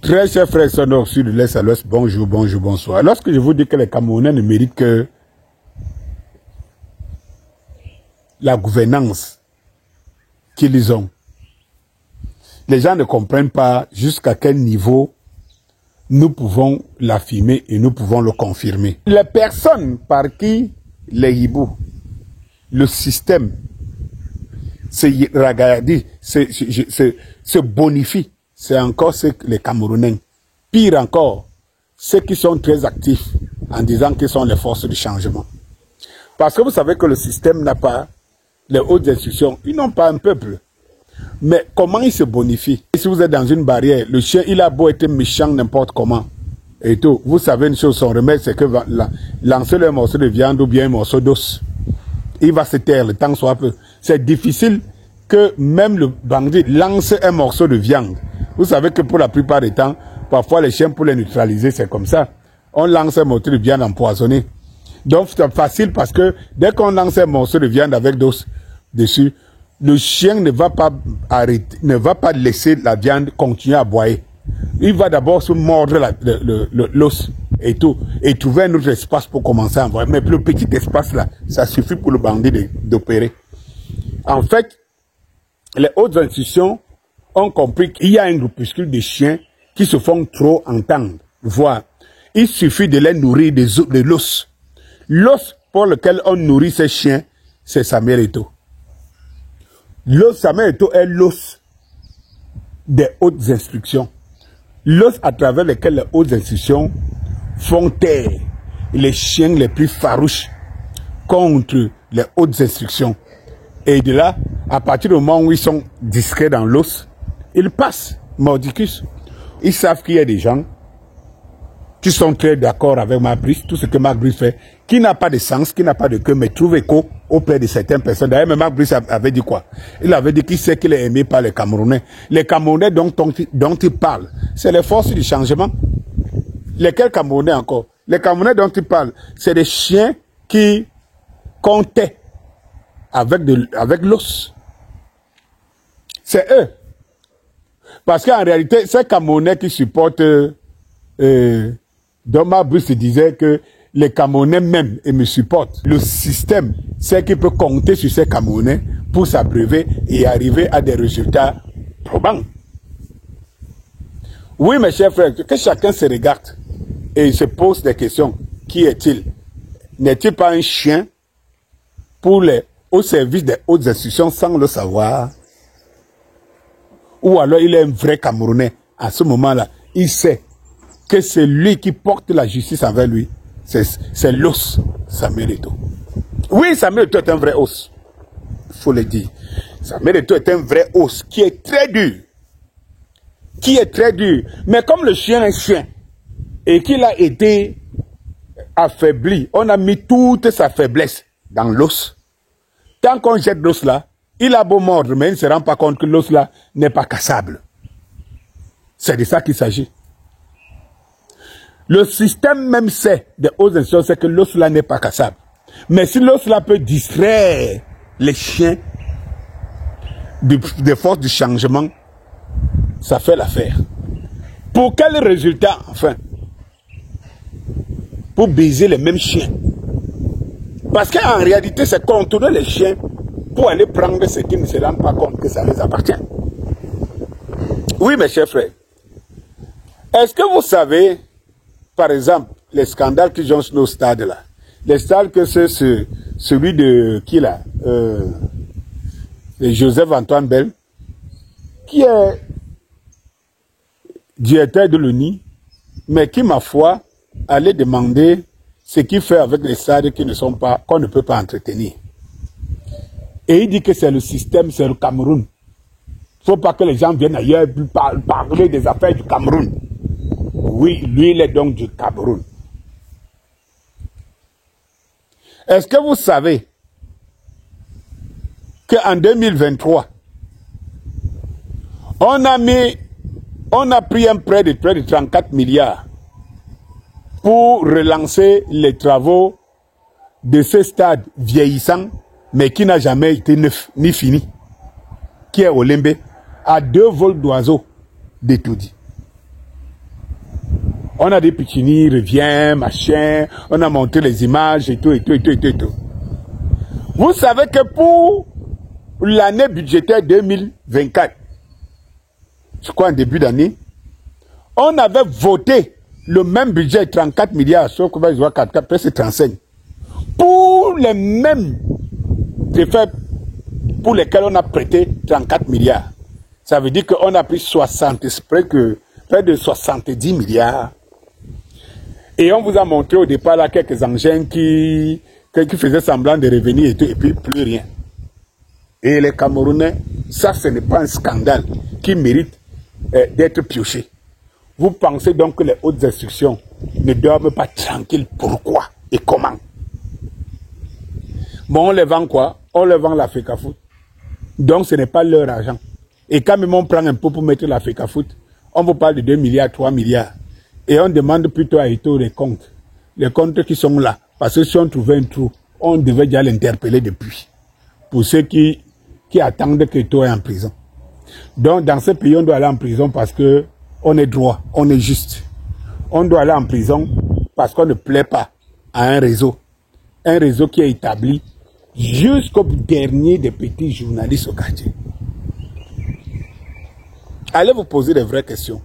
Très chers frères et sœurs nord, sud, de l'est à l'ouest, bonjour, bonjour, bonsoir. Lorsque je vous dis que les Camerounais ne méritent que la gouvernance qu'ils ont, les gens ne comprennent pas jusqu'à quel niveau nous pouvons l'affirmer et nous pouvons le confirmer. Les personnes par qui les hiboux, le système, se bonifie, c'est encore les Camerounais. Pire encore, ceux qui sont très actifs en disant qu'ils sont les forces du changement. Parce que vous savez que le système n'a pas les hautes institutions, ils n'ont pas un peuple. Mais comment ils se bonifient? Si vous êtes dans une barrière, le chien, il a beau être méchant n'importe comment. Et tout, vous savez une chose, son remède, c'est que lancer un morceau de viande ou bien un morceau d'os, il va se taire le temps soit peu. C'est difficile que même le bandit lance un morceau de viande. Vous savez que pour la plupart des temps, parfois les chiens, pour les neutraliser, c'est comme ça. On lance un morceau de viande empoisonné. Donc c'est facile parce que dès qu'on lance un morceau de viande avec d'os dessus, le chien ne va pas arrêter, ne va pas laisser la viande continuer à aboyer. Il va d'abord se mordre l'os et tout, et trouver un autre espace pour commencer à envoyer. Mais le petit espace là, ça suffit pour le bandit d'opérer. En fait, les hautes institutions ont compris qu'il y a un groupuscule de chiens qui se font trop entendre, voir. Il suffit de les nourrir de l'os. L'os pour lequel on nourrit ces chiens, c'est Samuel Eto'o. L'os Samuel Eto'o est l'os des hautes instructions. L'os à travers lequel les hautes institutions font taire les chiens les plus farouches contre les hautes instructions. Et de là, à partir du moment où ils sont discrets dans l'os, ils passent mordicus. Ils savent qu'il y a des gens qui sont très d'accord avec Marc Brice, tout ce que Marc Brice fait, qui n'a pas de sens, qui n'a pas de queue, mais trouve écho auprès de certaines personnes. D'ailleurs, Marc Brice avait dit quoi? Il avait dit qu'il sait qu'il est aimé par les Camerounais. Les Camerounais dont il parle, c'est les forces du changement. Lesquels Camerounais encore? Les Camerounais dont il parle, c'est des chiens qui comptaient avec l'os. C'est eux. Parce qu'en réalité, ces Camerounais qui supportent dont Marc Brice disait que les Camerounais même me supportent. Le système, c'est qu'il peut compter sur ces Camerounais pour s'abreuver et arriver à des résultats probants. Oui, mes chers frères, que chacun se regarde et se pose des questions. Qui est-il? N'est-il pas un chien au service des hautes institutions sans le savoir? Ou alors il est un vrai Camerounais. À ce moment-là, il sait que c'est lui qui porte la justice envers lui. C'est l'os, Samuel Eto'o. Oui, Samuel Eto'o est un vrai os. Il faut le dire. Samuel Eto'o est un vrai os qui est très dur. Qui est très dur. Mais comme le chien est chien, et qu'il a été affaibli, on a mis toute sa faiblesse dans l'os. Tant qu'on jette l'os là, il a beau mordre, mais il ne se rend pas compte que l'os là n'est pas cassable. C'est de ça qu'il s'agit. Le système même sait, des hautes institutions, c'est que l'os là n'est pas cassable. Mais si l'os là peut distraire les chiens des forces du changement, ça fait l'affaire. Pour quel résultat, enfin? Pour baiser les mêmes chiens. Parce qu'en réalité, c'est contourner les chiens pour aller prendre ce qui ne se rendent pas compte que ça les appartient. Oui, mes chers frères. Est-ce que vous savez, par exemple, les scandales qui jonchent nos stades là? Les stades que c'est celui de qui là? Joseph-Antoine Bell, qui est directeur de l'ONU, mais qui, ma foi, allait demander ce qu'il fait avec les stades qui ne sont pas, qu'on ne peut pas entretenir. Et il dit que c'est le système, c'est le Cameroun. Il ne faut pas que les gens viennent ailleurs parler des affaires du Cameroun. Oui, lui, il est donc du Cameroun. Est-ce que vous savez qu'en 2023, on a pris un prêt de près de 34 milliards pour relancer les travaux de ce stade vieillissant, mais qui n'a jamais été neuf ni fini, qui est au Lembe, à 2 vols d'oiseaux d'Etoudi. On a des Pichini, revient, machin, on a montré les images et tout. Vous savez que pour l'année budgétaire 2024, je crois en début d'année, on avait voté le même budget, 34 milliards, sauf que je vois 44, presque 35. Pour les mêmes effets pour lesquels on a prêté 34 milliards. Ça veut dire qu'on a pris près de 70 milliards. Et on vous a montré au départ là quelques engins qui faisaient semblant de revenir et tout, et puis plus rien. Et les Camerounais, ça ce n'est pas un scandale qui mérite d'être pioché. Vous pensez donc que les hautes instructions ne dorment pas tranquilles? Pourquoi et comment? Bon, on les vend quoi? On les vend la FECAFOOT. Donc ce n'est pas leur argent. Et quand même on prend un peu pour mettre la FECAFOOT, on vous parle de 2 milliards, 3 milliards. Et on demande plutôt à Eto'o les comptes. Les comptes qui sont là. Parce que si on trouvait un trou, on devait déjà l'interpeller depuis. Pour ceux qui attendent que Eto'o est en prison. Donc dans ce pays, on doit aller en prison parce que on est droit, on est juste. On doit aller en prison parce qu'on ne plaît pas à un réseau. Un réseau qui est établi jusqu'au dernier des petits journalistes au quartier. Allez vous poser des vraies questions.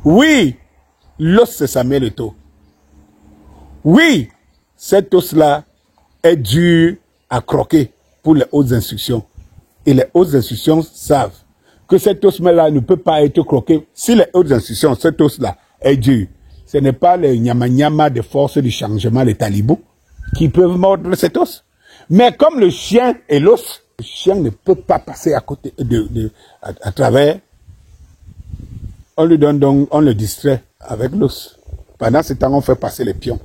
Oui, l'os c'est Samuel Eto'o. Oui, cet os-là est dur à croquer pour les hautes instructions. Et les hautes instructions savent que cet os-là ne peut pas être croqué. Si les hautes instructions, cet os-là est dur, ce n'est pas les nyama-nyama des forces du changement, les talibans, qui peuvent mordre cet os. Mais comme le chien et l'os, le chien ne peut pas passer à côté à travers. On lui donne donc, on le distrait avec l'os. Pendant ce temps, on fait passer les pions.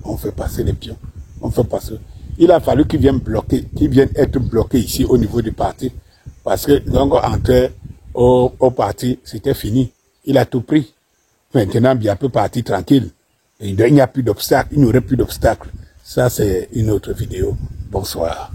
On fait passer les pions. On fait passer. Il a fallu qu'il vienne bloquer, qu'il vienne être bloqué ici au niveau du parti. Parce que donc entrer au parti, c'était fini. Il a tout pris. Maintenant, il peut partir tranquille. Et il n'y a plus d'obstacle. Il n'y aurait plus d'obstacle. Ça, c'est une autre vidéo. Bonsoir.